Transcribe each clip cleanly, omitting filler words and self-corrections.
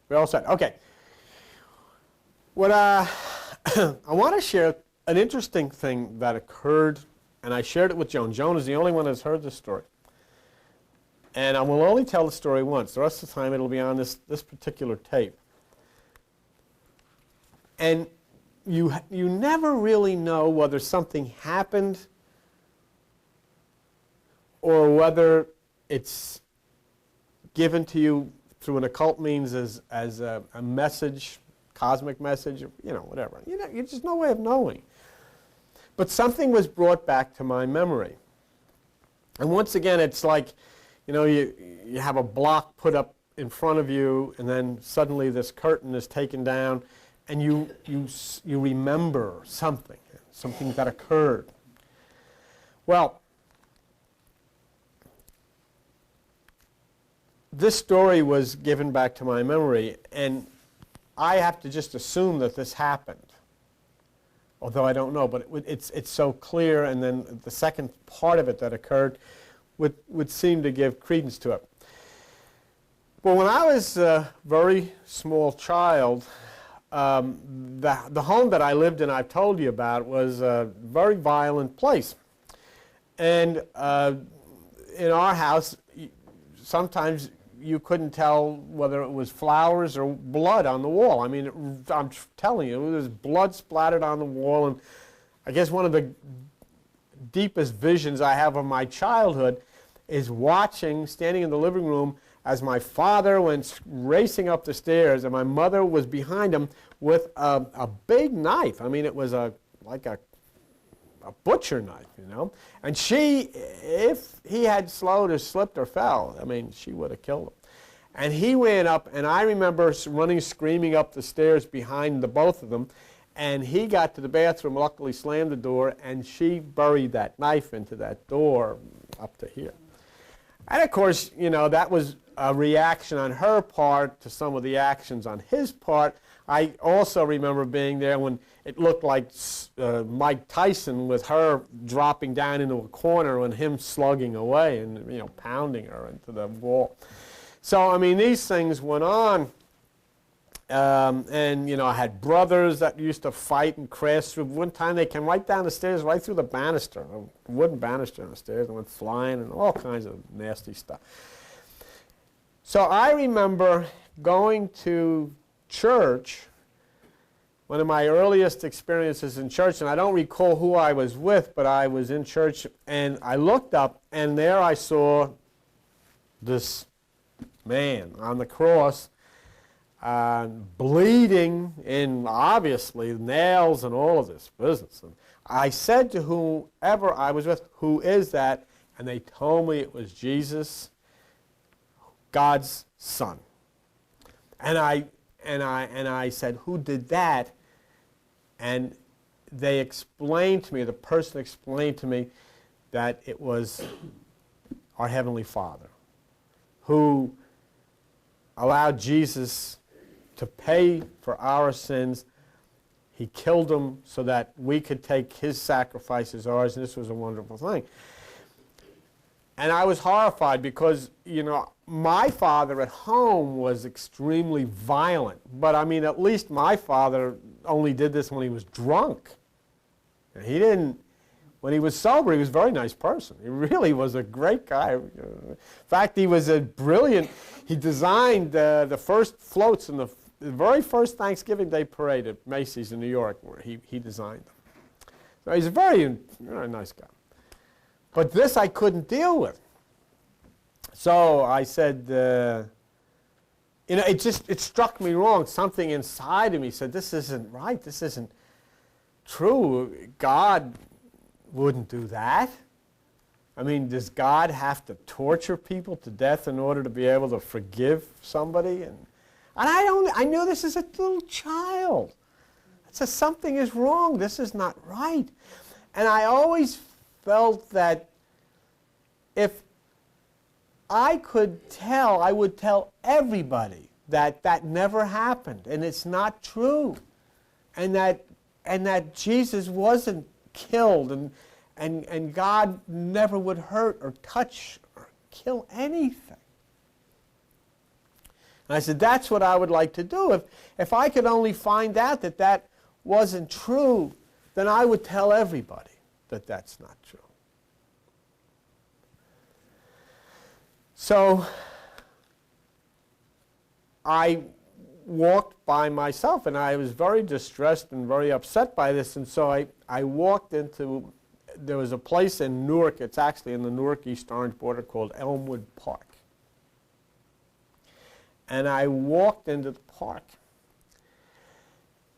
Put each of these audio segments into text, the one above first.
We're all set. Okay. What I want to share an interesting thing that occurred, and I shared it with Joan. Joan is the only one that's heard this story. And I will only tell the story once. The rest of the time it'll be on this particular tape. And you never really know whether something happened or whether it's given to you through an occult means as a message, cosmic message, whatever. There's just no way of knowing. But something was brought back to my memory. And once again, it's like, you have a block put up in front of you, and then suddenly this curtain is taken down, and you remember something that occurred. Well, this story was given back to my memory, and I have to just assume that this happened, although I don't know, but it's so clear, and then the second part of it that occurred would seem to give credence to it. Well, when I was a very small child, the home that I lived in, I've told you about, was a very violent place. And in our house, sometimes you couldn't tell whether it was flowers or blood on the wall. I mean, I'm telling you, there was blood splattered on the wall. And I guess one of the deepest visions I have of my childhood is standing in the living room as my father went racing up the stairs, and my mother was behind him with a big knife. I mean, it was like a butcher knife, And if he had slowed or slipped or fell, I mean, she would have killed him. And he went up, and I remember running, screaming up the stairs behind the both of them, and he got to the bathroom, luckily slammed the door, and she buried that knife into that door up to here. And of course, that was a reaction on her part to some of the actions on his part. I also remember being there when it looked like Mike Tyson with her dropping down into a corner and him slugging away and pounding her into the wall. So I mean, these things went on, and I had brothers that used to fight and crash through. One time they came right down the stairs, right through the banister, a wooden banister on the stairs, and went flying and all kinds of nasty stuff. So I remember going to church, one of my earliest experiences in church, and I don't recall who I was with, but I was in church, and I looked up, and there I saw this man on the cross, bleeding, and obviously nails and all of this business. And I said to whoever I was with, "Who is that?" And they told me it was Jesus, God's Son. And I said, "Who did that?" And they explained to me, the person explained to me, that it was our Heavenly Father who allowed Jesus to pay for our sins. He killed him so that we could take his sacrifice as ours, and this was a wonderful thing. And I was horrified because, my father at home was extremely violent. But I mean, at least my father only did this when he was drunk. He didn't, when he was sober, he was a very nice person. He really was a great guy. In fact, he was he designed the first floats in the very first Thanksgiving Day parade at Macy's in New York, where he designed them. So he's a very, very nice guy. But this I couldn't deal with. So I said, it struck me wrong. Something inside of me said, this isn't right. This isn't true. God wouldn't do that. I mean, does God have to torture people to death in order to be able to forgive somebody? And I knew this as a little child. I said, something is wrong. This is not right. And I always felt that if I could tell, I would tell everybody that that never happened, and it's not true, and that Jesus wasn't killed, and God never would hurt or touch or kill anything. And I said, that's what I would like to do. If I could only find out that that wasn't true, then I would tell everybody that that's not true. So I walked by myself, and I was very distressed and very upset by this, and so I walked into, there was a place in Newark, it's actually in the Newark East Orange border, called Elmwood Park. And I walked into the park.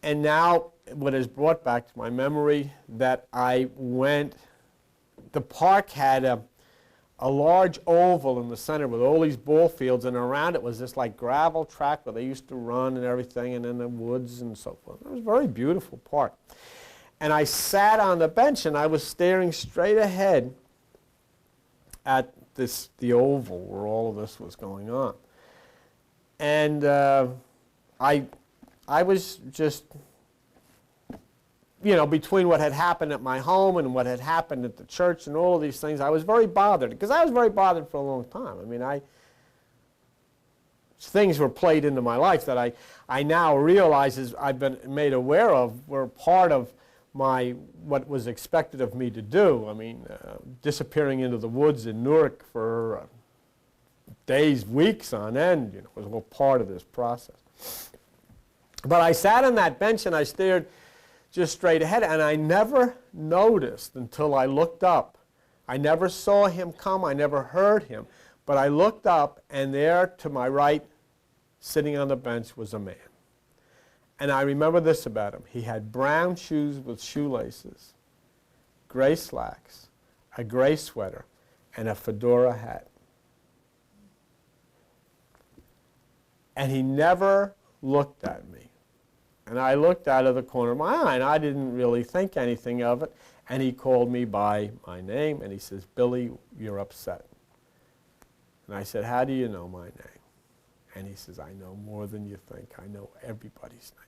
And now what has brought back to my memory that I went, the park had a large oval in the center with all these ball fields, and around it was this like gravel track where they used to run and everything, and then the woods and so forth. It was a very beautiful park. And I sat on the bench, and I was staring straight ahead at the oval where all of this was going on. And I was just, you know, between what had happened at my home and what had happened at the church and all of these things, I was very bothered, because I was very bothered for a long time. I mean, things were played into my life that I now realize, as I've been made aware of, were part of what was expected of me to do. I mean, disappearing into the woods in Newark for days, weeks on end, you know, was all part of this process. But I sat on that bench and I stared just straight ahead, and I never noticed until I looked up. I never saw him come, I never heard him, but I looked up, and there to my right, sitting on the bench, was a man. And I remember this about him. He had brown shoes with shoelaces, gray slacks, a gray sweater, and a fedora hat. And he never looked at me. And I looked out of the corner of my eye, and I didn't really think anything of it. And he called me by my name, and he says, "Billy, you're upset." And I said, "How do you know my name?" And he says, "I know more than you think. I know everybody's name."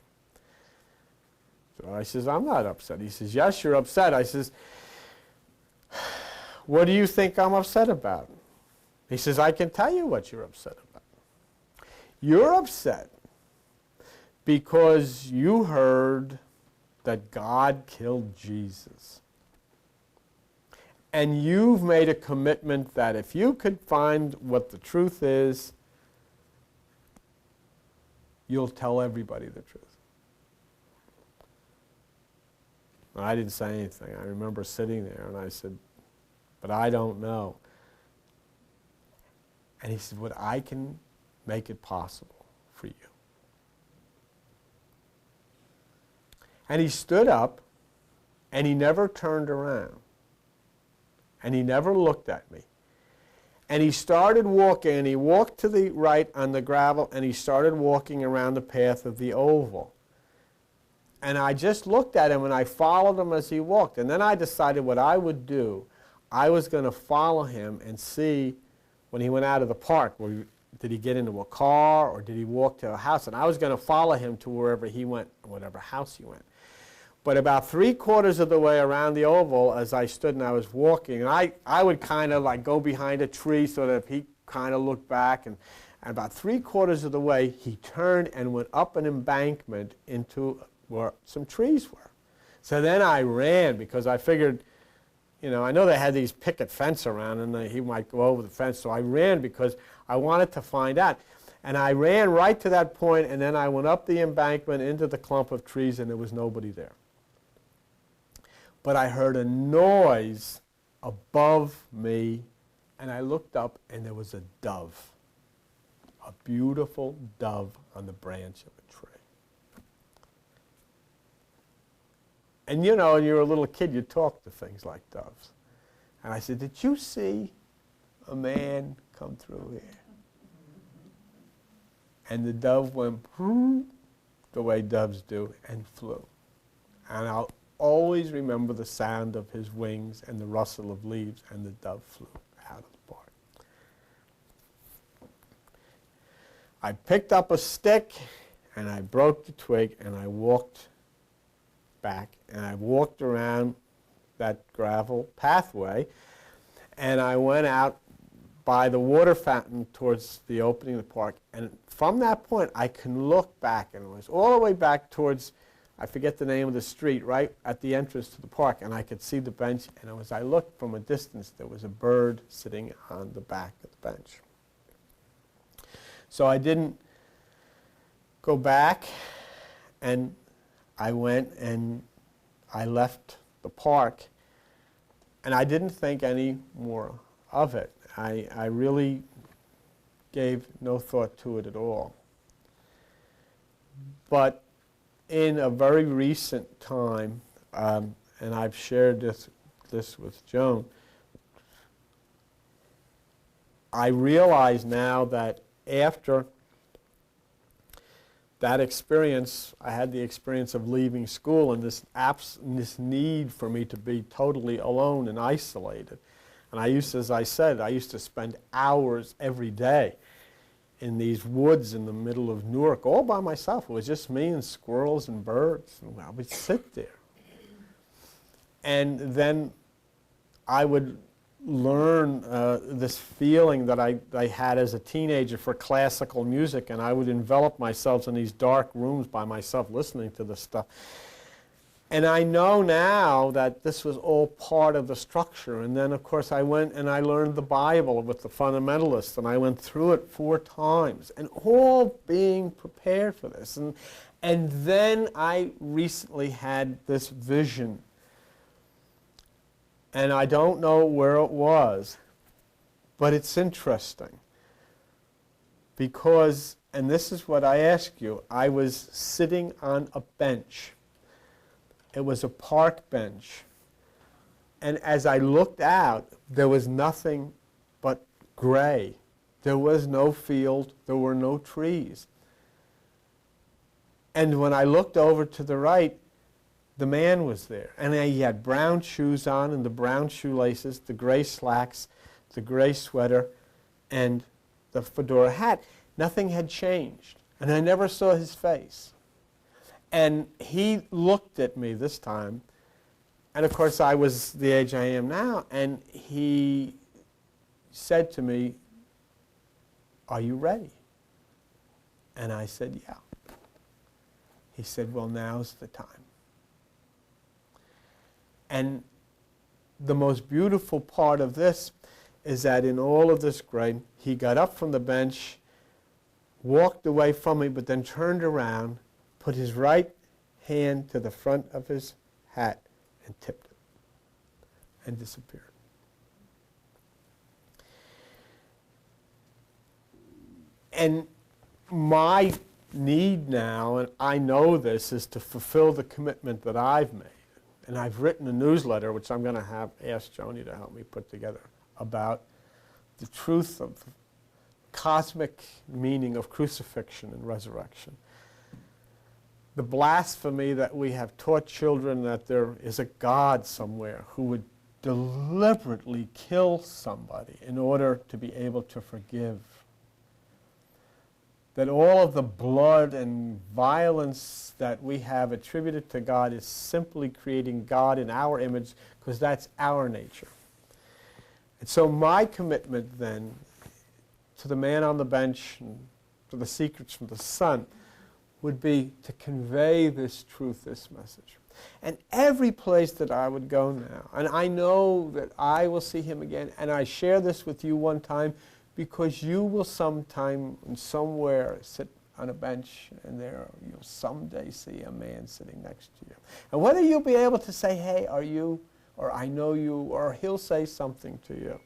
So I says, "I'm not upset." He says, "Yes, you're upset." I says, "What do you think I'm upset about?" He says, "I can tell you what you're upset about. You're upset because you heard that God killed Jesus. And you've made a commitment that if you could find what the truth is, you'll tell everybody the truth." And I didn't say anything. I remember sitting there, and I said, "But I don't know." And he said, "Well, I can make it possible for you." And he stood up, and he never turned around, and he never looked at me. And he started walking, and he walked to the right on the gravel, and he started walking around the path of the oval. And I just looked at him, and I followed him as he walked. And then I decided what I would do. I was going to follow him and see when he went out of the park, did he get into a car or did he walk to a house? And I was going to follow him to wherever he went, whatever house he went. But about 3/4 of the way around the oval, as I stood and I was walking, and I would kind of like go behind a tree so that if he kind of looked back, and about 3/4 of the way, he turned and went up an embankment into where some trees were. So then I ran, because I figured, you know, I know they had these picket fence around, and he might go over the fence, so I ran because I wanted to find out. And I ran right to that point, and then I went up the embankment into the clump of trees, and there was nobody there. But I heard a noise above me, and I looked up, and there was a dove, a beautiful dove on the branch of a tree. And you know, when you're a little kid, you talk to things like doves. And I said, "Did you see a man come through here?" And the dove went the way doves do and flew. And I'll always remember the sound of his wings and the rustle of leaves, and the dove flew out of the park. I picked up a stick, and I broke the twig, and I walked back, and I walked around that gravel pathway, and I went out by the water fountain towards the opening of the park, and from that point, I can look back, and it was all the way back towards, I forget the name of the street, right at the entrance to the park, and I could see the bench, and as I looked from a distance, there was a bird sitting on the back of the bench. So I didn't go back, and I went and I left the park, and I didn't think any more of it. I really gave no thought to it at all. But in a very recent time, and I've shared this with Joan, I realize now that after that experience, I had the experience of leaving school and this need for me to be totally alone and isolated. And I used, as I said, I used to spend hours every day in these woods in the middle of Newark, all by myself. It was just me and squirrels and birds. And I would sit there. And then I would learn this feeling that I had as a teenager for classical music, and I would envelop myself in these dark rooms by myself listening to this stuff. And I know now that this was all part of the structure. And then, of course, I went and I learned the Bible with the fundamentalists, and I went through it 4 times, and all being prepared for this. And then I recently had this vision, and I don't know where it was, but it's interesting. Because, and this is what I ask you, I was sitting on a bench. It was a park bench. And as I looked out, there was nothing but gray. There was no field. There were no trees. And when I looked over to the right, the man was there. And he had brown shoes on and the brown shoelaces, the gray slacks, the gray sweater, and the fedora hat. Nothing had changed. And I never saw his face. And he looked at me this time, and of course I was the age I am now, and he said to me, "Are you ready?" And I said, "Yeah." He said, "Well, now's the time." And the most beautiful part of this is that in all of this gray, he got up from the bench, walked away from me, but then turned around, put his right hand to the front of his hat and tipped it and disappeared. And my need now, and I know this, is to fulfill the commitment that I've made. And I've written a newsletter, which I'm going to ask Joni to help me put together, about the truth of the cosmic meaning of crucifixion and resurrection. The blasphemy that we have taught children that there is a God somewhere who would deliberately kill somebody in order to be able to forgive. That all of the blood and violence that we have attributed to God is simply creating God in our image, because that's our nature. And so my commitment then to the man on the bench and to the secrets from the sun would be to convey this truth, this message. And every place that I would go now, and I know that I will see him again, and I share this with you one time because you will sometime and somewhere sit on a bench, and there you'll someday see a man sitting next to you. And whether you'll be able to say, "Hey, are you?" or "I know you," or he'll say something to you,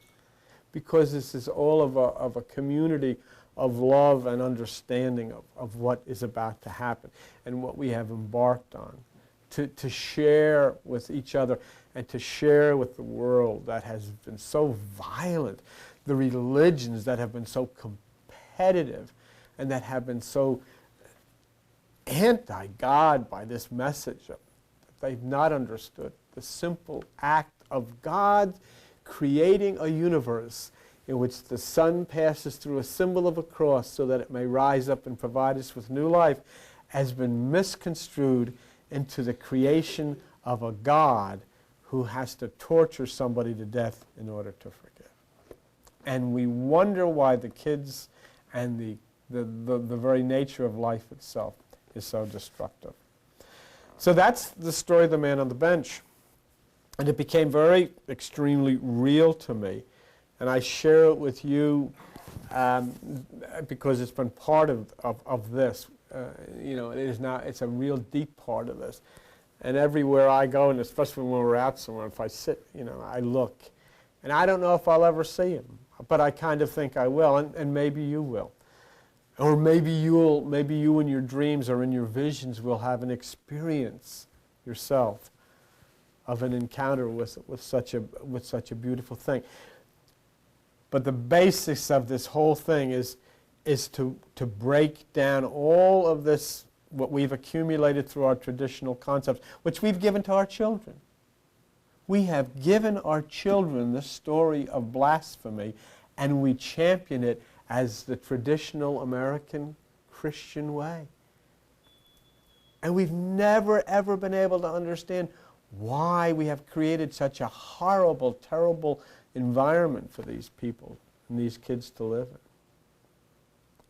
because this is all of a community of love and understanding of what is about to happen and what we have embarked on, to share with each other and to share with the world that has been so violent, the religions that have been so competitive and that have been so anti-God by this message that they've not understood the simple act of God creating a universe in which the sun passes through a symbol of a cross so that it may rise up and provide us with new life, has been misconstrued into the creation of a God who has to torture somebody to death in order to forgive. And we wonder why the kids and the The very nature of life itself is so destructive. So that's the story of the man on the bench. And it became very extremely real to me. And I share it with you because it's been part of this. It is now, it's a real deep part of this. And everywhere I go, and especially when we're out somewhere, if I sit, I look. And I don't know if I'll ever see him, but I kind of think I will, and maybe you will. Or maybe you in your dreams or in your visions will have an experience yourself of an encounter with such a beautiful thing. But the basis of this whole thing is to break down all of this, what we've accumulated through our traditional concepts, which we've given to our children. We have given our children the story of blasphemy, and we champion it as the traditional American Christian way. And we've never, ever been able to understand why we have created such a horrible, terrible environment for these people and these kids to live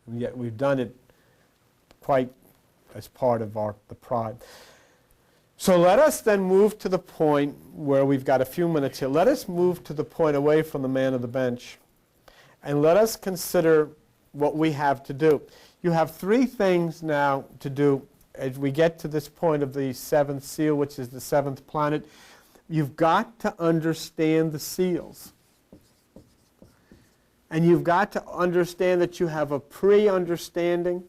in. And yet we've done it quite as part of the pride. So let us then move to the point where we've got a few minutes here. Let us move to the point away from the man of the bench. And let us consider what we have to do. You have three things now to do as we get to this point of the seventh seal, which is the seventh planet. You've got to understand the seals. And you've got to understand that you have a pre-understanding.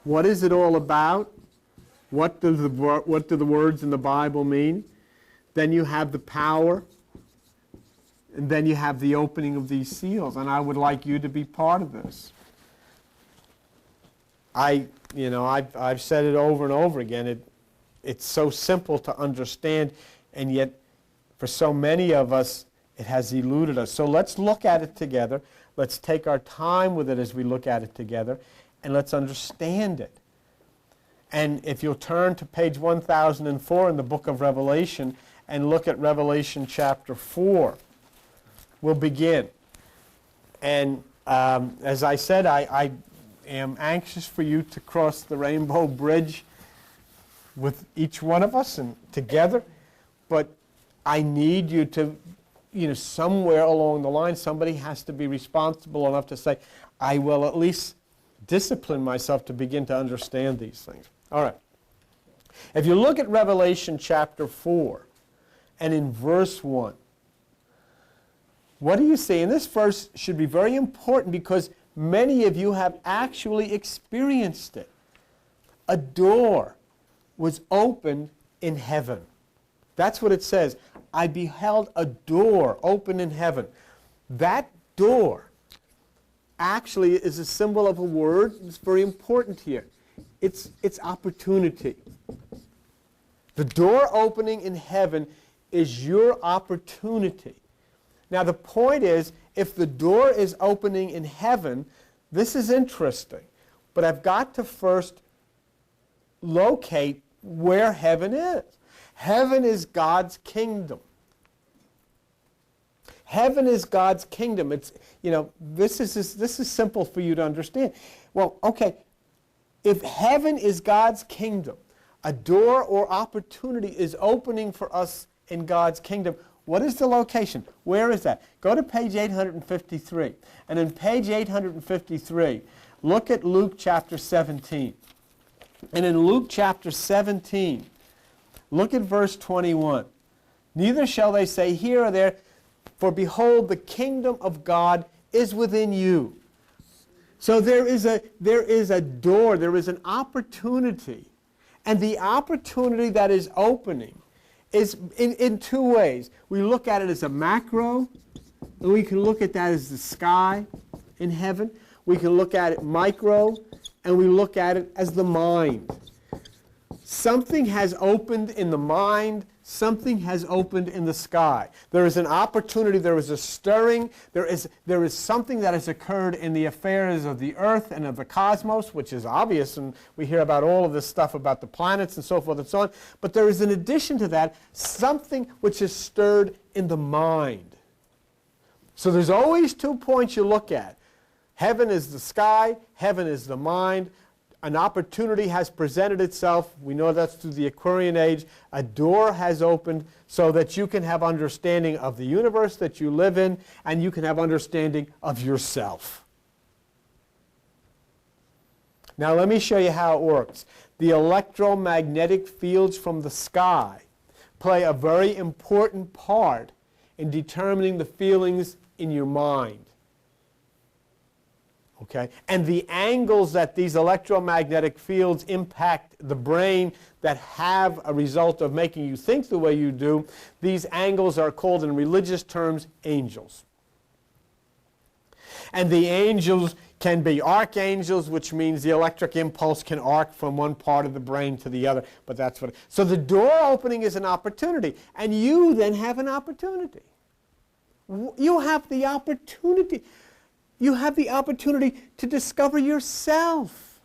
What is it all about? What do the words in the Bible mean? Then you have the power. And then you have the opening of these seals, and I would like you to be part of this. I've said it over and over again. It's so simple to understand, and yet for so many of us, it has eluded us. So let's look at it together. Let's take our time with it as we look at it together, and let's understand it. And if you'll turn to page 1004 in the book of Revelation and look at Revelation chapter 4. We'll begin. And as I said, I am anxious for you to cross the rainbow bridge with each one of us and together. But I need you to, somewhere along the line, somebody has to be responsible enough to say, I will at least discipline myself to begin to understand these things. All right. If you look at Revelation chapter 4 and in verse 1, what do you see? And this verse should be very important because many of you have actually experienced it. A door was opened in heaven. That's what it says. I beheld a door open in heaven. That door actually is a symbol of a word that's very important here. It's opportunity. The door opening in heaven is your opportunity. Now the point is, if the door is opening in heaven, this is interesting, but I've got to first locate where heaven is. Heaven is God's kingdom. Heaven is God's kingdom. It's, this is simple for you to understand. Well, okay, if heaven is God's kingdom, a door or opportunity is opening for us in God's kingdom. What is the location? Where is that? Go to page 853. And in page 853, look at Luke chapter 17. And in Luke chapter 17, look at verse 21. Neither shall they say here or there, for behold, the kingdom of God is within you. So there is a door, there is an opportunity. And the opportunity that is opening is in two ways. We look at it as a macro, and we can look at that as the sky in heaven. We can look at it micro, and we look at it as the mind. Something has opened in the mind, something has opened in the sky. There is an opportunity, there is a stirring, there is something that has occurred in the affairs of the earth and of the cosmos, which is obvious, and we hear about all of this stuff about the planets and so forth and so on. But there is, in addition to that, something which is stirred in the mind. So there's always 2 points you look at. Heaven is the sky, heaven is the mind. An opportunity has presented itself. We know that's through the Aquarian age. A door has opened so that you can have understanding of the universe that you live in, and you can have understanding of yourself. Now let me show you how it works. The electromagnetic fields from the sky play a very important part in determining the feelings in your mind. Okay? And the angles that these electromagnetic fields impact the brain that have a result of making you think the way you do, these angles are called in religious terms angels. And the angels can be archangels, which means the electric impulse can arc from one part of the brain to the other. But that's what. So the door opening is an opportunity, and you then have an opportunity. You have the opportunity. You have the opportunity to discover yourself.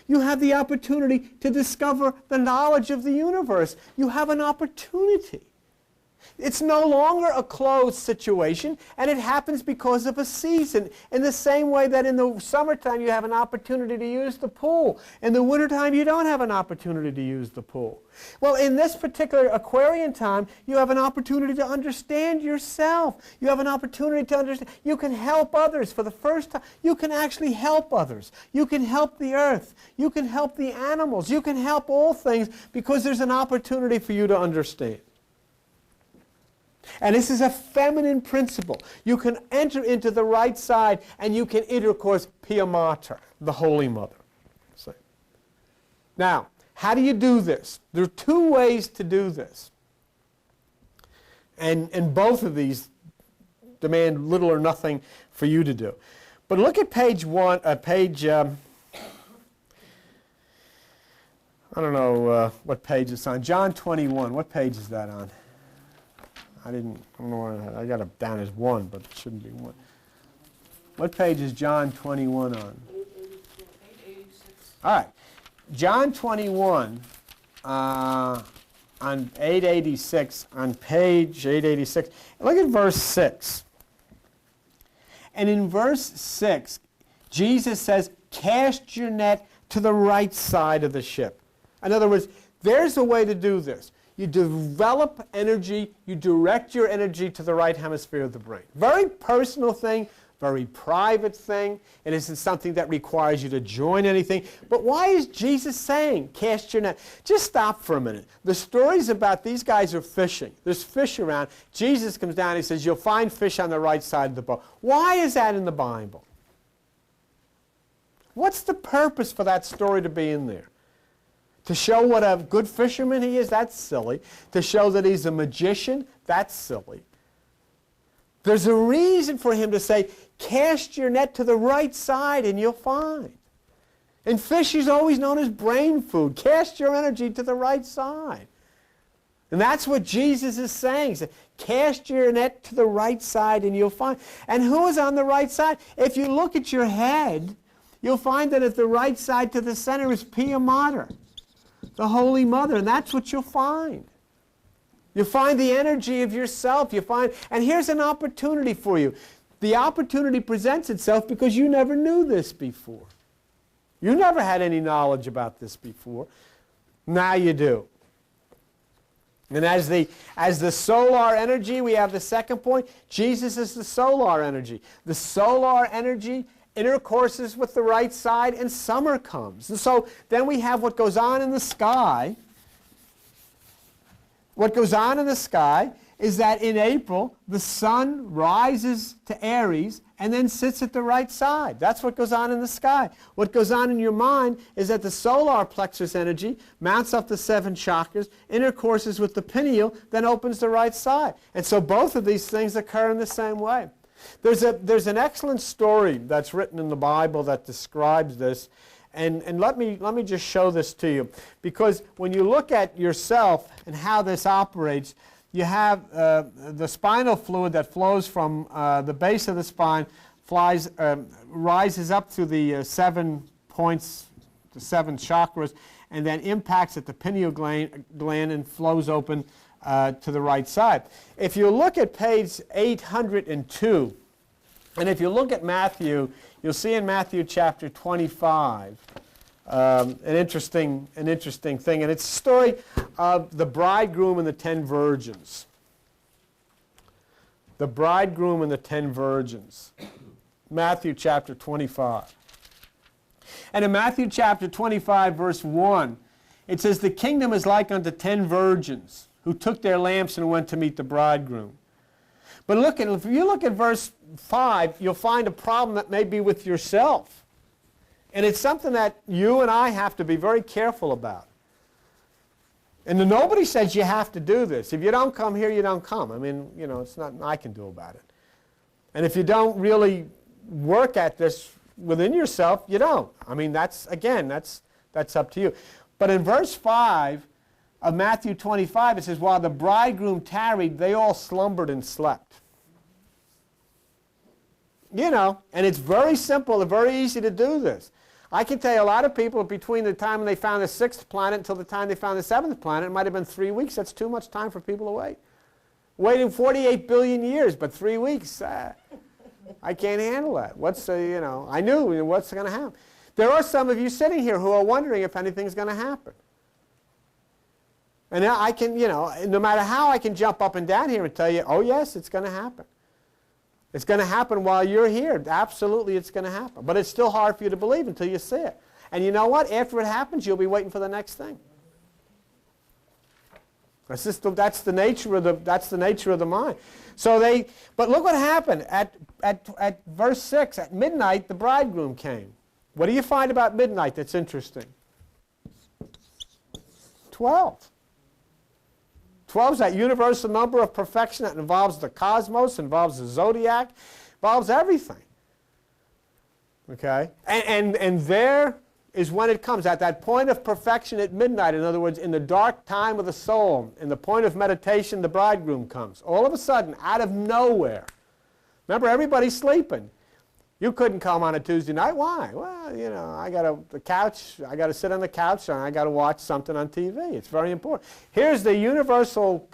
You have the opportunity to discover the knowledge of the universe. You have an opportunity. It's no longer a closed situation, and it happens because of a season. In the same way that in the summertime you have an opportunity to use the pool. In the wintertime you don't have an opportunity to use the pool. Well, in this particular Aquarian time, you have an opportunity to understand yourself. You have an opportunity to understand. You can help others for the first time. You can actually help others. You can help the earth. You can help the animals. You can help all things because there's an opportunity for you to understand. And this is a feminine principle. You can enter into the right side and you can intercourse Pia Mater, the Holy Mother. See? Now, how do you do this? There are 2 ways to do this. And both of these demand little or nothing for you to do. But look at page 1, I don't know what page it's on. John 21, what page is that on? I don't know where I got it down as 1, but it shouldn't be 1. What page is John 21 on? 886. All right. John 21 on 886, on page 886. Look at verse 6. And in verse 6, Jesus says, cast your net to the right side of the ship. In other words, there's a way to do this. You develop energy, you direct your energy to the right hemisphere of the brain. Very personal thing, very private thing. It isn't something that requires you to join anything. But why is Jesus saying, cast your net? Just stop for a minute. The stories about these guys are fishing. There's fish around. Jesus comes down and he says, you'll find fish on the right side of the boat. Why is that in the Bible? What's the purpose for that story to be in there? To show what a good fisherman he is? That's silly. To show that he's a magician? That's silly. There's a reason for him to say, cast your net to the right side and you'll find. And fish is always known as brain food. Cast your energy to the right side. And that's what Jesus is saying. He said, cast your net to the right side and you'll find. And who is on the right side? If you look at your head, you'll find that at the right side to the center is Pia Mater, the Holy Mother, and that's what you'll find. You find the energy of yourself. You find, and here's an opportunity for you. The opportunity presents itself because you never knew this before. You never had any knowledge about this before. Now you do. And as the solar energy, we have the second point. Jesus is the solar energy. The solar energy intercourses with the right side, and summer comes. And so then we have what goes on in the sky. What goes on in the sky is that in April, the sun rises to Aries and then sits at the right side. That's what goes on in the sky. What goes on in your mind is that the solar plexus energy mounts up the 7 chakras, intercourses with the pineal, then opens the right side. And so both of these things occur in the same way. There's an excellent story that's written in the Bible that describes this, and let me just show this to you, because when you look at yourself and how this operates, you have the spinal fluid that flows from the base of the spine, rises up through the 7 points, the 7 chakras, and then impacts at the pineal gland and flows open to the right side. If you look at page 802, and if you look at Matthew, you'll see in Matthew chapter 25 an interesting thing, and it's the story of the bridegroom and the 10 virgins. The bridegroom and the 10 virgins. Matthew chapter 25. And in Matthew chapter 25, verse 1, it says, "The kingdom is like unto 10 virgins who took their lamps and went to meet the bridegroom." But if you look at verse 5, you'll find a problem that may be with yourself. And it's something that you and I have to be very careful about. And nobody says you have to do this. If you don't come here, you don't come. I mean, you know, it's nothing I can do about it. And if you don't really work at this within yourself, you don't. I mean, that's up to you. But in verse 5 of Matthew 25, it says, "While the bridegroom tarried, they all slumbered and slept." You know, and it's very simple and very easy to do this. I can tell you a lot of people, between the time they found the 6th planet until the time they found the 7th planet, it might have been 3 weeks. That's too much time for people to wait. Waiting 48 billion years, but 3 weeks, I can't handle that. I knew what's going to happen. There are some of you sitting here who are wondering if anything's going to happen. And I can, no matter how I can jump up and down here and tell you, oh yes, it's going to happen. It's going to happen while you're here. Absolutely, it's going to happen. But it's still hard for you to believe until you see it. And you know what? After it happens, you'll be waiting for the next thing. That's the nature of the mind. But look what happened at verse 6. At midnight, the bridegroom came. What do you find about midnight that's interesting? 12. 12 is that universal number of perfection that involves the cosmos, involves the zodiac, involves everything. Okay? And there is when it comes, at that point of perfection at midnight. In other words, in the dark time of the soul, in the point of meditation, the bridegroom comes. All of a sudden, out of nowhere. Remember, everybody's sleeping. You couldn't come on a Tuesday night. Why? Well, I got to sit on the couch and I got to watch something on TV. It's very important. Here's the universal,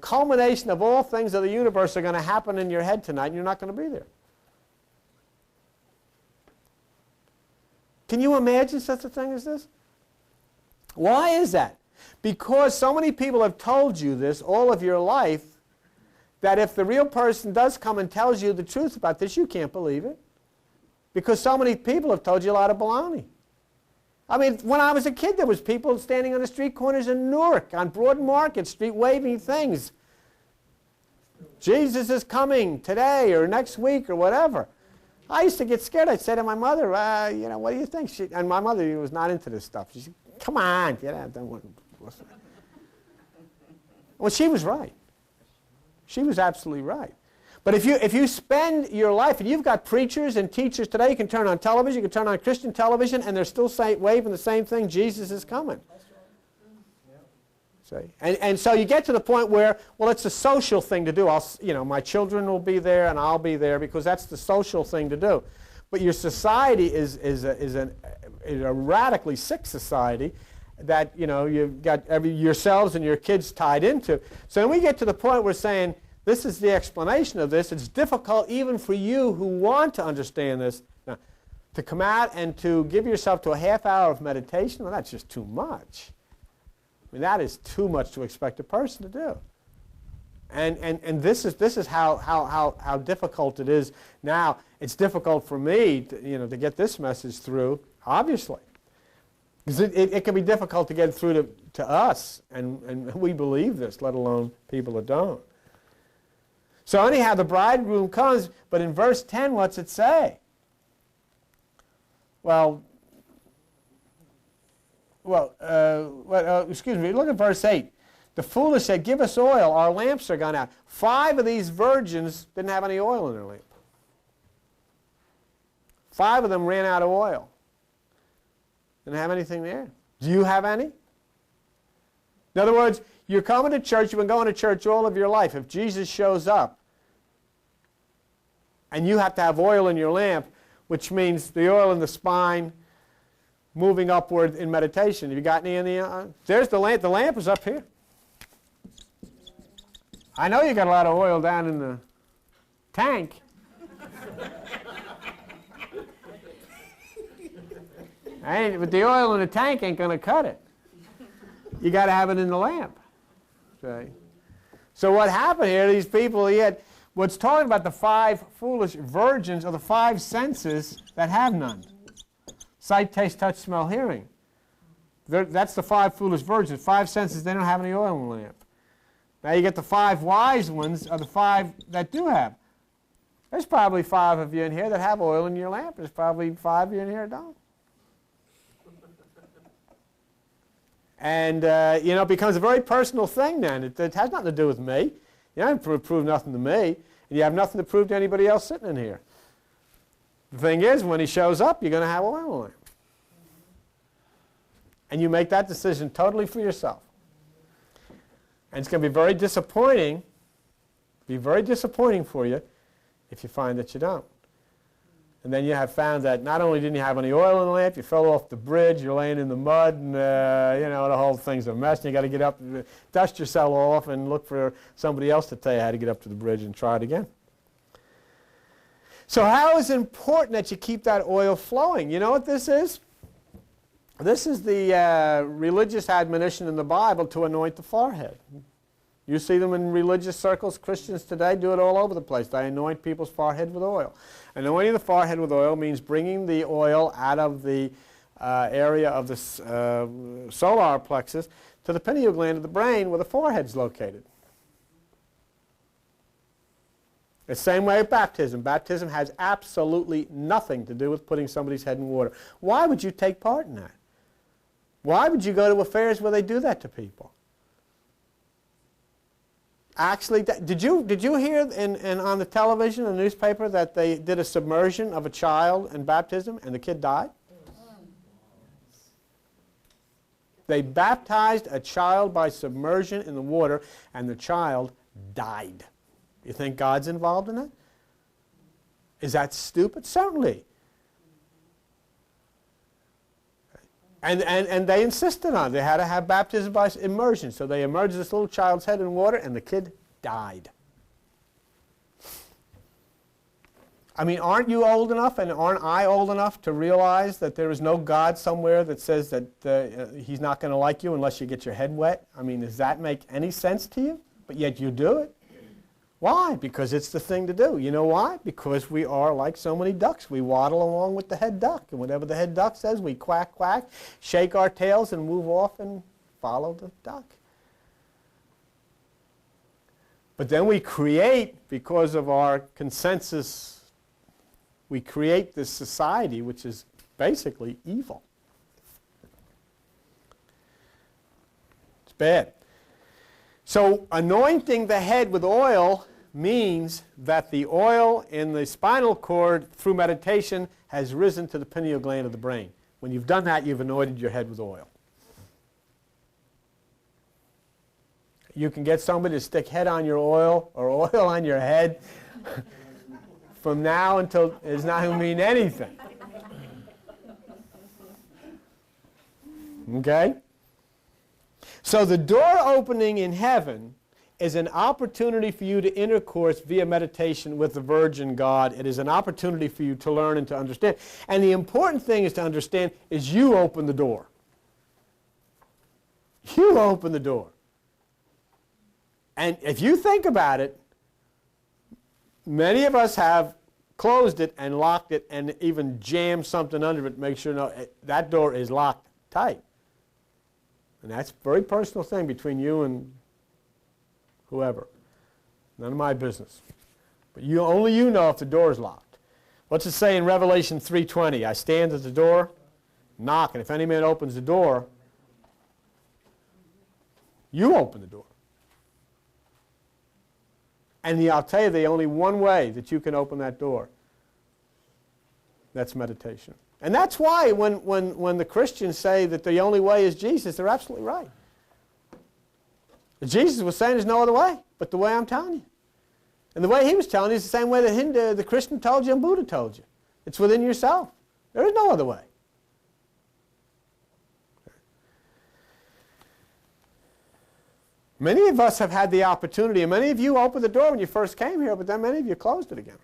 culmination of all things of the universe are going to happen in your head tonight, and you're not going to be there. Can you imagine such a thing as this? Why is that? Because so many people have told you this all of your life that if the real person does come and tells you the truth about this, you can't believe it. Because so many people have told you a lot of baloney. I mean, when I was a kid, there was people standing on the street corners in Newark, on Broad Market Street, waving things. Jesus is coming today or next week or whatever. I used to get scared. I'd say to my mother, what do you think? And my mother was not into this stuff. She said, come on, get out. Well, she was right. She was absolutely right. But if you spend your life, and you've got preachers and teachers today, you can turn on television, you can turn on Christian television, and they're still waving the same thing, Jesus is coming. See? And so you get to the point where, well, it's a social thing to do. My children will be there and I'll be there because that's the social thing to do. But your society is a radically sick society that you've got yourselves and your kids tied into. So when we get to the point we're saying, this is the explanation of this. It's difficult even for you who want to understand this. Now, to come out and to give yourself to a half hour of meditation, well, that's just too much. I mean, that is too much to expect a person to do. And this is how difficult it is now. It's difficult for me to get this message through, obviously. Because it can be difficult to get through to us, and we believe this, let alone people that don't. So anyhow, the bridegroom comes, but in verse 10, what's it say? Excuse me, look at verse 8. The foolish said, give us oil, our lamps are gone out. 5 of these virgins didn't have any oil in their lamp. 5 of them ran out of oil. Didn't have anything there. Do you have any? In other words, you're coming to church, you've been going to church all of your life. If Jesus shows up and you have to have oil in your lamp, which means the oil in the spine moving upward in meditation. Have you got any in the... there's the lamp. The lamp is up here. I know you got a lot of oil down in the tank. But the oil in the tank ain't going to cut it. You got to have it in the lamp. Okay. So what happened here, these people, what's talking about the 5 foolish virgins are the 5 senses that have none. Sight, taste, touch, smell, hearing. That's the 5 foolish virgins. 5 senses, they don't have any oil in the lamp. Now you get the 5 wise ones are the 5 that do have. There's probably 5 of you in here that have oil in your lamp. There's probably 5 of you in here that don't. And, it becomes a very personal thing then. It has nothing to do with me. You haven't proved nothing to me. And you have nothing to prove to anybody else sitting in here. The thing is, when he shows up, you're going to have oil on him. And you make that decision totally for yourself. And it's going to be very disappointing for you if you find that you don't. And then you have found that not only didn't you have any oil in the lamp, you fell off the bridge, you're laying in the mud, and the whole thing's a mess. And you got to get up, dust yourself off, and look for somebody else to tell you how to get up to the bridge and try it again. So how is it important that you keep that oil flowing? You know what this is? This is the religious admonition in the Bible to anoint the forehead. You see them in religious circles. Christians today do it all over the place. They anoint people's forehead with oil. Anointing the forehead with oil means bringing the oil out of the area of the solar plexus to the pineal gland of the brain where the forehead's located. The same way with baptism. Baptism has absolutely nothing to do with putting somebody's head in water. Why would you take part in that? Why would you go to affairs where they do that to people? Actually, did you hear on the television, the newspaper, that they did a submersion of a child in baptism and the kid died? They baptized a child by submersion in the water and the child died. You think God's involved in it? Is that stupid? Certainly. And they insisted on it. They had to have baptism by immersion. So they immersed this little child's head in water, and the kid died. I mean, aren't you old enough, and aren't I old enough to realize that there is no God somewhere that says that he's not going to like you unless you get your head wet? I mean, does that make any sense to you? But yet you do it. Why? Because it's the thing to do. You know why? Because we are like so many ducks. We waddle along with the head duck. And whatever the head duck says, we quack, quack, shake our tails, and move off and follow the duck. But then we create, because of our consensus, we create this society which is basically evil. It's bad. So anointing the head with oil means that the oil in the spinal cord through meditation has risen to the pineal gland of the brain. When you've done that, you've anointed your head with oil. You can get somebody to stick head on your oil or oil on your head from now until it's not going to mean anything. Okay? So the door opening in heaven is an opportunity for you to intercourse via meditation with the Virgin God. It is an opportunity for you to learn and to understand. And the important thing is to understand is you open the door. You open the door. And if you think about it, many of us have closed it and locked it and even jammed something under it to make sure that door is locked tight. And that's a very personal thing between you and whoever. None of my business. But only you know if the door is locked. What's it say in Revelation 3:20? I stand at the door, knock, and if any man opens the door, you open the door. And I'll tell you, there's only one way that you can open that door. That's meditation. And that's why when the Christians say that the only way is Jesus, they're absolutely right. Jesus was saying there's no other way but the way I'm telling you. And the way he was telling you is the same way that the Christian told you and Buddha told you. It's within yourself. There is no other way. Many of us have had the opportunity, and many of you opened the door when you first came here, but then many of you closed it again.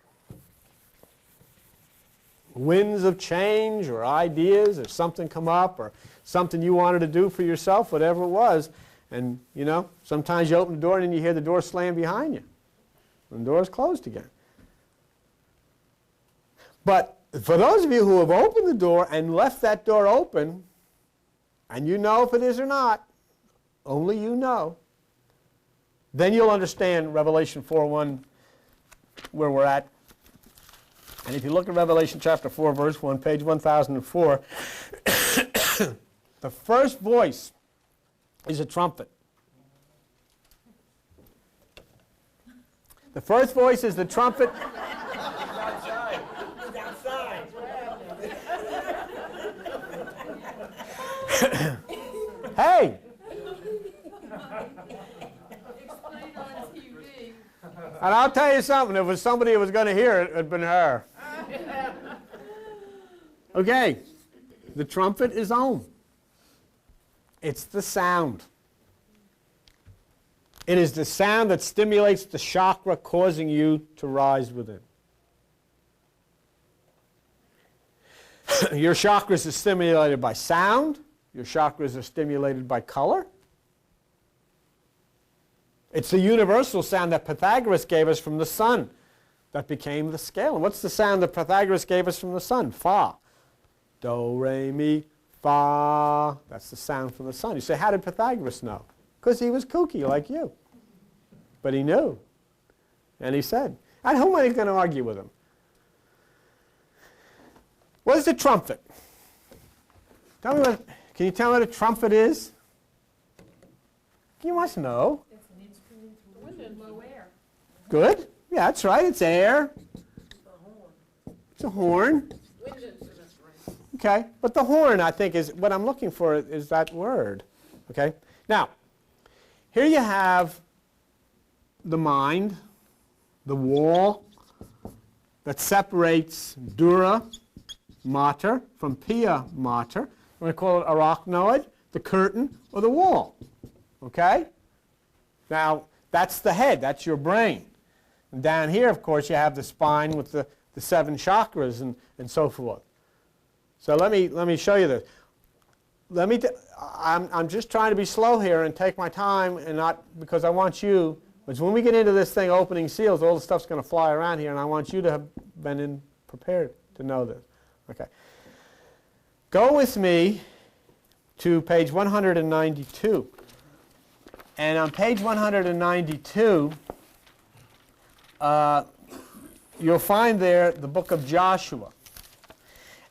Winds of change or ideas or something come up or something you wanted to do for yourself, whatever it was. And, you know, sometimes you open the door and then you hear the door slam behind you. And the door's closed again. But for those of you who have opened the door and left that door open, and you know if it is or not, only you know, then you'll understand Revelation 4:1, where we're at. And if you look at Revelation chapter 4, verse 1, page 1004, the first voice is a trumpet. The first voice is the trumpet. Hey! Explain on TV. And I'll tell you something, if it was somebody who was going to hear it, it would have been her. Okay, the trumpet is on. It's the sound. It is the sound that stimulates the chakra, causing you to rise within. Your chakras are stimulated by sound. Your chakras are stimulated by color. It's the universal sound that Pythagoras gave us from the sun that became the scale. And what's the sound that Pythagoras gave us from the sun? Fa. Do, re, mi, fa. That's the sound from the sun. You say, how did Pythagoras know? Because he was kooky like you. But he knew. And he said. And who am I going to argue with him? What is the trumpet? Tell me what, can you tell me what a trumpet is? You must know. It's an instrument for wind and low air. Good. Yeah, that's right. It's air. It's a horn. Wind instrument, right? Okay. But the horn, I think, is what I'm looking for is that word. Okay. Now, here you have the mind, the wall that separates dura mater from pia mater. We're going to call it arachnoid, the curtain, or the wall. Okay? Now, that's the head. That's your brain. And down here, of course, you have the spine with the 7 chakras and so forth. So let me show you this. I'm just trying to be slow here and take my time, and not because I want you. Because when we get into this thing, opening seals, all the stuff's going to fly around here, and I want you to have been prepared to know this. Okay. Go with me to page 192. And on page 192, you'll find there the book of Joshua.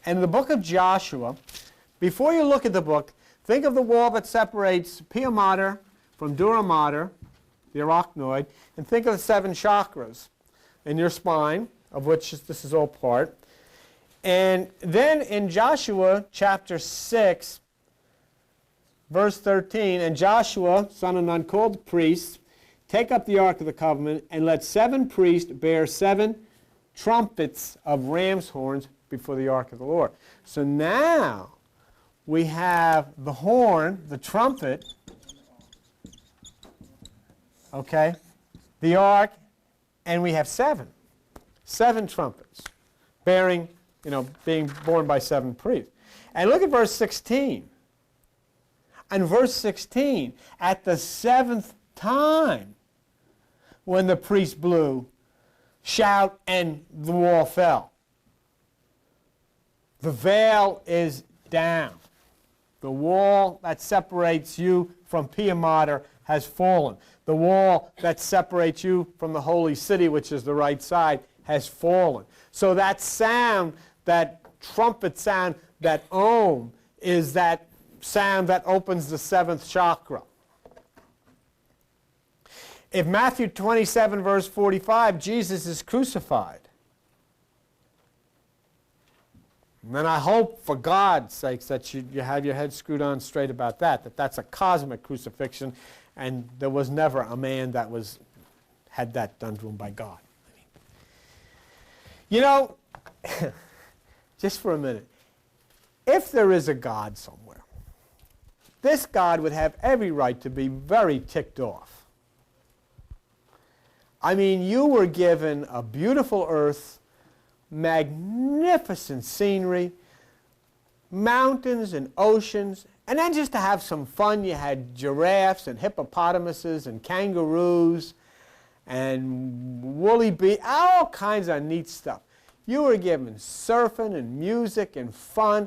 And the book of Joshua, before you look at the book, think of the wall that separates pia mater from dura mater, the arachnoid, and think of the 7 chakras in your spine, of which this is all part. And then in Joshua chapter 6, verse 13, and Joshua, son of Nun, called the priests, take up the ark of the covenant, and let 7 priests bear 7 trumpets of ram's horns before the ark of the Lord. So now we have the horn, the trumpet, okay, the ark, and we have 7 trumpets bearing, being borne by 7 priests. And look at verse 16. And verse 16, at the 7th time, when the priest blew, shout, and the wall fell. The veil is down. The wall that separates you from pia mater has fallen. The wall that separates you from the holy city, which is the right side, has fallen. So that sound, that trumpet sound, that om, is that sound that opens the 7th chakra. If Matthew 27, verse 45, Jesus is crucified, then I hope, for God's sakes, that you have your head screwed on straight about that that's a cosmic crucifixion, and there was never a man that had that done to him by God. Just for a minute, if there is a God somewhere, this God would have every right to be very ticked off. I mean, you were given a beautiful earth, magnificent scenery, mountains and oceans, and then just to have some fun, you had giraffes and hippopotamuses and kangaroos and woolly beasts, all kinds of neat stuff. You were given surfing and music and fun,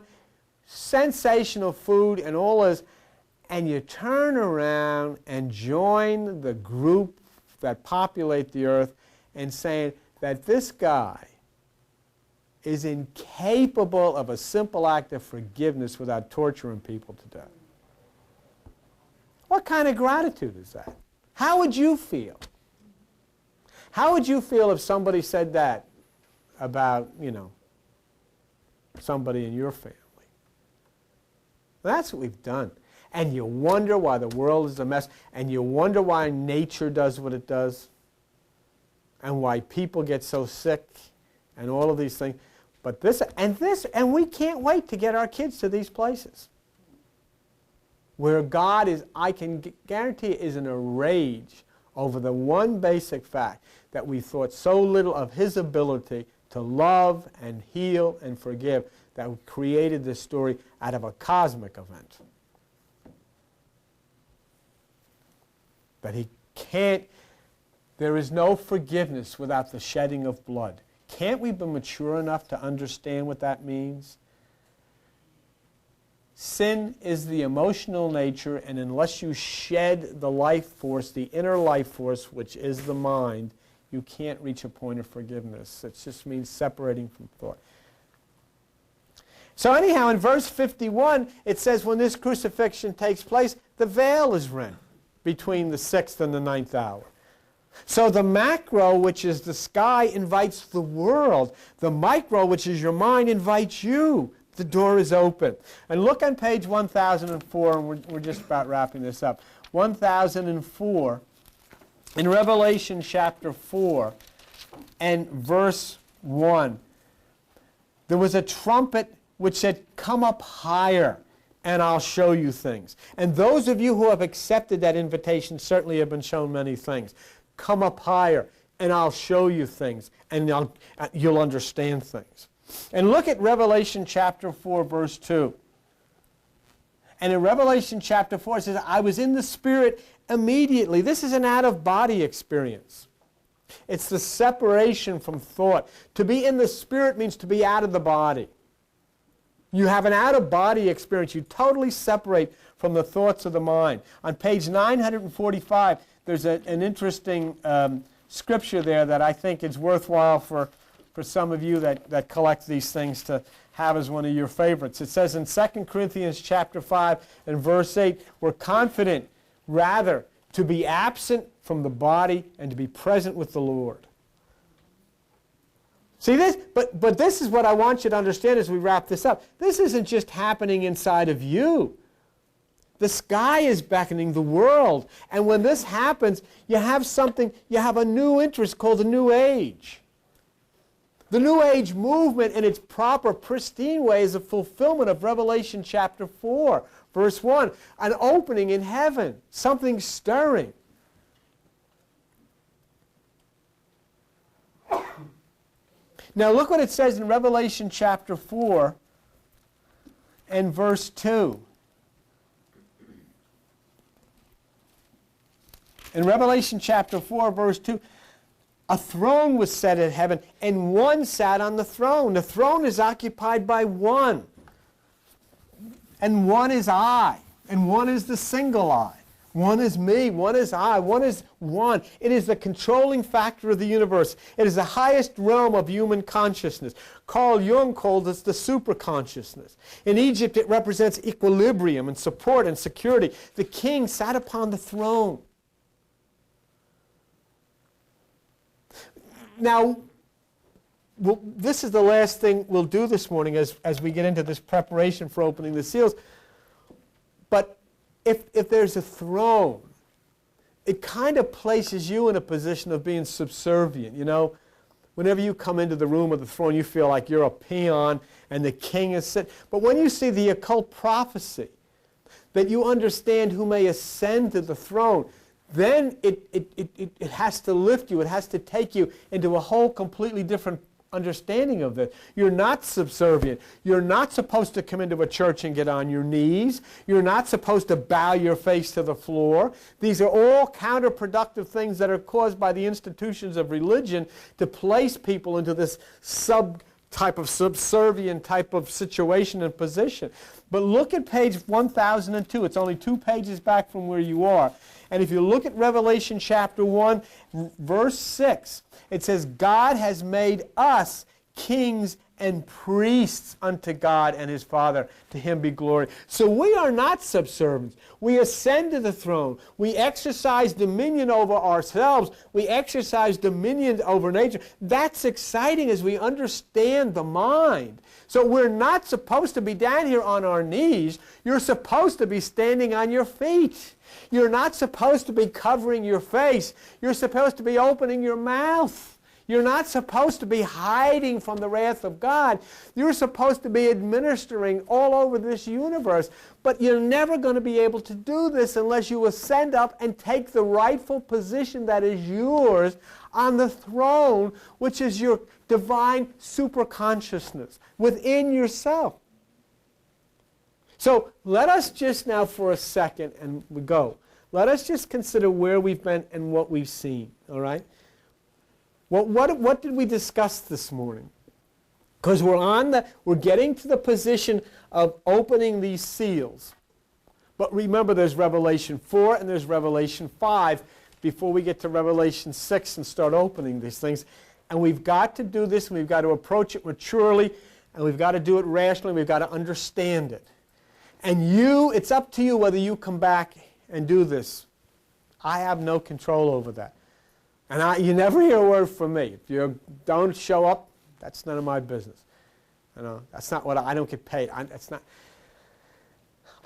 sensational food and all this, and you turn around and join the group that populate the earth and saying that this guy is incapable of a simple act of forgiveness without torturing people to death. What kind of gratitude is that? How would you feel? How would you feel if somebody said that about, somebody in your family? That's what we've done. And you wonder why the world is a mess, and you wonder why nature does what it does, and why people get so sick, and all of these things. But and we can't wait to get our kids to these places where God is, I can guarantee, is in a rage over the one basic fact that we thought so little of his ability to love and heal and forgive that we created this story out of a cosmic event. That he can't, there is no forgiveness without the shedding of blood. Can't we be mature enough to understand what that means? Sin is the emotional nature, and unless you shed the life force, the inner life force, which is the mind, you can't reach a point of forgiveness. It just means separating from thought. So anyhow, in verse 51, it says when this crucifixion takes place, the veil is rent between the 6th and the 9th hour. So the macro, which is the sky, invites the world. The micro, which is your mind, invites you. The door is open. And look on page 1004, and we're just about wrapping this up. 1004, in Revelation chapter 4 and verse 1, there was a trumpet which said, "Come up higher, and I'll show you things." And those of you who have accepted that invitation certainly have been shown many things. Come up higher, and I'll show you things, and you'll understand things. And look at Revelation chapter 4, verse 2. And in Revelation chapter 4, it says, "I was in the Spirit immediately." This is an out-of-body experience. It's the separation from thought. To be in the Spirit means to be out of the body. You have an out-of-body experience. You totally separate from the thoughts of the mind. On page 945, there's an interesting scripture there that I think is worthwhile for some of you that collect these things to have as one of your favorites. It says in 2 Corinthians chapter 5 and verse 8, we're confident rather to be absent from the body and to be present with the Lord. See this? But this is what I want you to understand as we wrap this up. This isn't just happening inside of you. The sky is beckoning the world. And when this happens, you have a new interest called the New Age. The New Age movement in its proper, pristine way is a fulfillment of Revelation chapter 4, verse 1. An opening in heaven, something stirring. Now look what it says in Revelation chapter 4 and verse 2. In Revelation chapter 4, verse 2, a throne was set in heaven, and one sat on the throne. The throne is occupied by one. And one is I, and one is the single I. One is me, one is I, one is one. It is the controlling factor of the universe. It is the highest realm of human consciousness. Carl Jung called this the superconsciousness. In Egypt, it represents equilibrium and support and security. The king sat upon the throne. Now, this is the last thing we'll do this morning as we get into this preparation for opening the seals. But if there's a throne, it kind of places you in a position of being subservient. You know, whenever you come into the room of the throne, you feel like you're a peon and the king is sitting. But when you see the occult prophecy, that you understand who may ascend to the throne, then it has to lift you. It has to take you into a whole completely different understanding of this. You're not subservient. You're not supposed to come into a church and get on your knees. You're not supposed to bow your face to the floor. These are all counterproductive things that are caused by the institutions of religion to place people into this type of subservient type of situation and position. But look at page 1002. It's only 2 pages back from where you are. And if you look at Revelation chapter 1, verse 6, it says, God has made us kings and priests unto God and his Father. To him be glory. So we are not subservients. We ascend to the throne. We exercise dominion over ourselves. We exercise dominion over nature. That's exciting as we understand the mind. So we're not supposed to be down here on our knees. You're supposed to be standing on your feet. You're not supposed to be covering your face. You're supposed to be opening your mouth. You're not supposed to be hiding from the wrath of God. You're supposed to be administering all over this universe. But you're never going to be able to do this unless you ascend up and take the rightful position that is yours on the throne, which is your divine superconsciousness within yourself. So let us just now for a second, and we go, let us just consider where we've been and what we've seen, all right? What did we discuss this morning? Because we're getting to the position of opening these seals. But remember, there's Revelation 4 and there's Revelation 5 before we get to Revelation 6 and start opening these things. And we've got to do this, and we've got to approach it maturely, and we've got to do it rationally, we've got to understand it. And it's up to you whether you come back and do this. I have no control over that. And you never hear a word from me. If you don't show up, that's none of my business. That's not what I don't get paid.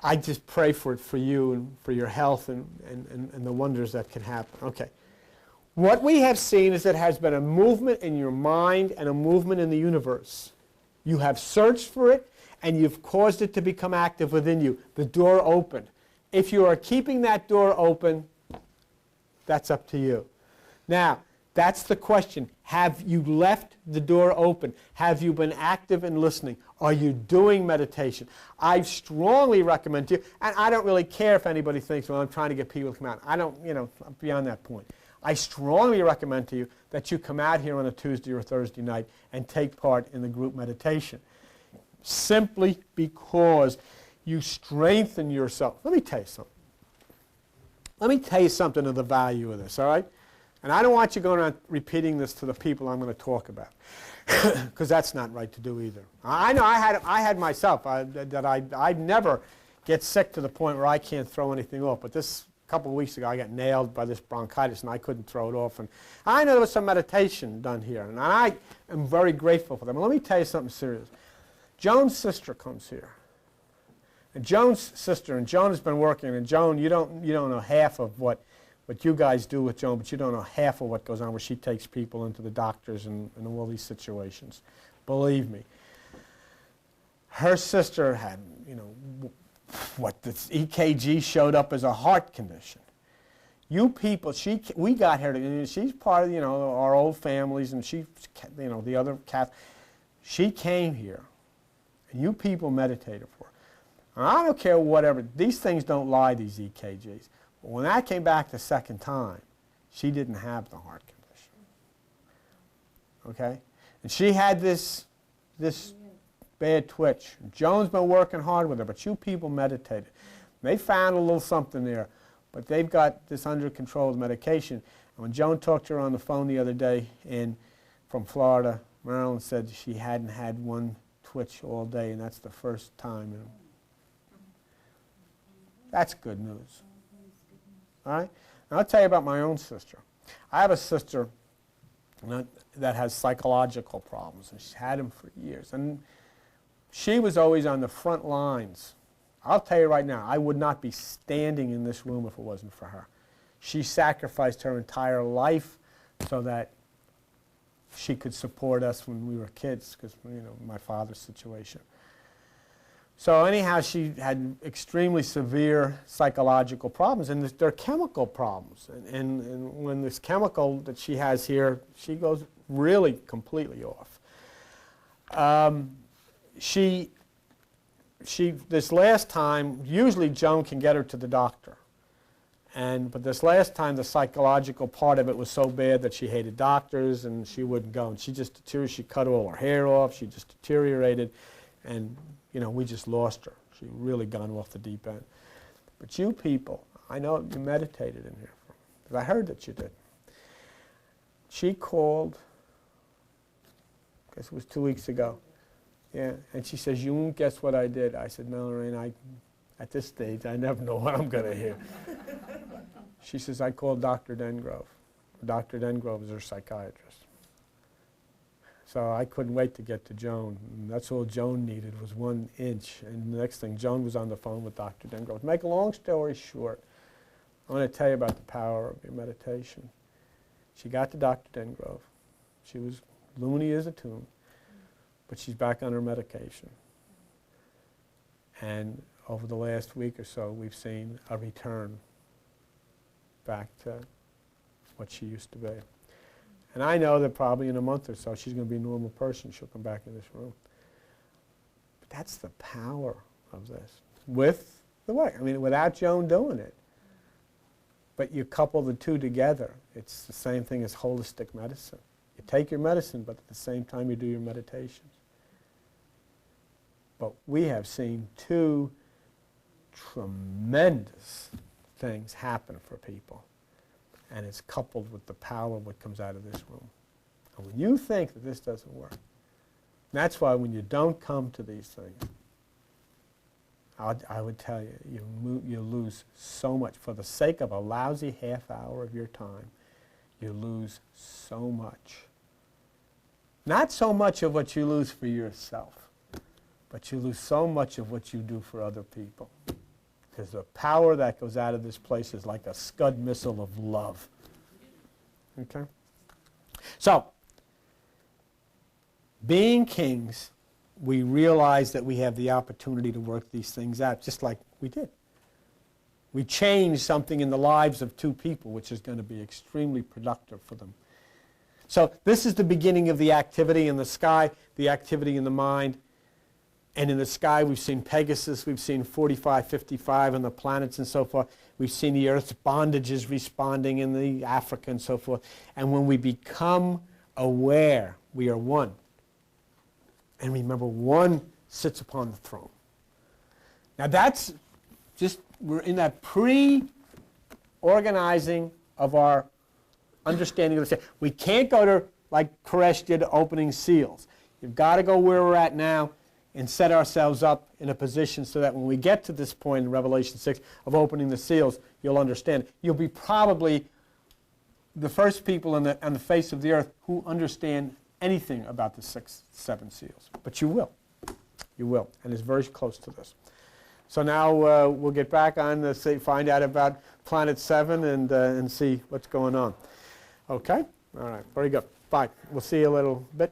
I just pray for it for you and for your health and the wonders that can happen. Okay. What we have seen is that there has been a movement in your mind and a movement in the universe. You have searched for it, and you've caused it to become active within you. The door opened. If you are keeping that door open, that's up to you. Now, that's the question. Have you left the door open? Have you been active in listening? Are you doing meditation? I strongly recommend to you, and I don't really care if anybody thinks, well, I'm trying to get people to come out. I don't, I'm beyond that point. I strongly recommend to you that you come out here on a Tuesday or Thursday night and take part in the group meditation. Simply because you strengthen yourself. Let me tell you something. Let me tell you something of the value of this, all right? And I don't want you going around repeating this to the people I'm going to talk about, because that's not right to do either. I know I had myself, I'd never get sick to the point where I can't throw anything off, but this couple of weeks ago I got nailed by this bronchitis and I couldn't throw it off. And I know there was some meditation done here, and I am very grateful for them. But let me tell you something serious. Joan's sister comes here. And Joan's sister, and Joan has been working, and Joan, you don't know half of what you guys do with Joan, but you don't know half of what goes on where she takes people into the doctors and all these situations. Believe me. Her sister had, what the EKG showed up as a heart condition. You people, we got her, she's part of, our old families, and she, the other Catholic. She came here, and you people meditated for her. And I don't care whatever, these things don't lie, these EKGs. But when I came back the second time, she didn't have the heart condition. Okay? And she had this bad twitch. Joan's been working hard with her, but you people meditated. They found a little something there, but they've got this under control with medication. And when Joan talked to her on the phone the other day from Florida, Marilyn said she hadn't had one twitch all day, and that's the first time. That's good news. All right? Now I'll tell you about my own sister. I have a sister that has psychological problems, and she's had them for years. And she was always on the front lines. I'll tell you right now, I would not be standing in this room if it wasn't for her. She sacrificed her entire life so that she could support us when we were kids, because, my father's situation. So anyhow, she had extremely severe psychological problems, and they're chemical problems. And when this chemical that she has here, she goes really completely off. This last time, usually Joan can get her to the doctor. But this last time, the psychological part of it was so bad that she hated doctors and she wouldn't go. And she just deteriorated. She cut all her hair off. She just deteriorated. And, we just lost her. She really gone off the deep end. But you people, I know you meditated in here, because I heard that you did. She called, I guess it was 2 weeks ago. Yeah, and she says, you won't guess what I did. I said, no, Lorraine, at this stage, I never know what I'm going to hear. She says, I called Dr. Dengrove. Dr. Dengrove is her psychiatrist. So I couldn't wait to get to Joan. And that's all Joan needed was 1 inch. And the next thing, Joan was on the phone with Dr. Dengrove. To make a long story short, I want to tell you about the power of your meditation. She got to Dr. Dengrove. She was loony as a tune, but she's back on her medication. And over the last week or so, we've seen a return back to what she used to be. And I know that probably in a month or so, she's going to be a normal person. She'll come back in this room. But that's the power of this. Without Joan doing it. But you couple the two together. It's the same thing as holistic medicine. You take your medicine, but at the same time you do your meditations. But we have seen 2 tremendous things happen for people. And it's coupled with the power of what comes out of this room. And when you think that this doesn't work, that's why when you don't come to these things, I would tell you, you lose so much. For the sake of a lousy half hour of your time, you lose so much. Not so much of what you lose for yourself, but you lose so much of what you do for other people. Because the power that goes out of this place is like a Scud missile of love. Okay? So, being kings, we realize that we have the opportunity to work these things out, just like we did. We changed something in the lives of 2 people, which is going to be extremely productive for them. So this is the beginning of the activity in the sky, the activity in the mind. And in the sky, we've seen Pegasus, we've seen 4555 and the planets and so forth. We've seen the Earth's bondages responding in the Africa and so forth. And when we become aware, we are one. And remember, one sits upon the throne. Now that's just, we're in that pre-organizing of our understanding of the state. We can't go to, like Koresh did, opening seals. You've got to go where we're at now and set ourselves up in a position so that when we get to this point in Revelation 6 of opening the seals, you'll understand. You'll be probably the first people on the face of the earth who understand anything about the 7 seals. But you will. You will. And it's very close to this. So now we'll get back on, find out about Planet 7 and see what's going on. Okay? All right. Very good. Bye. We'll see you a little bit.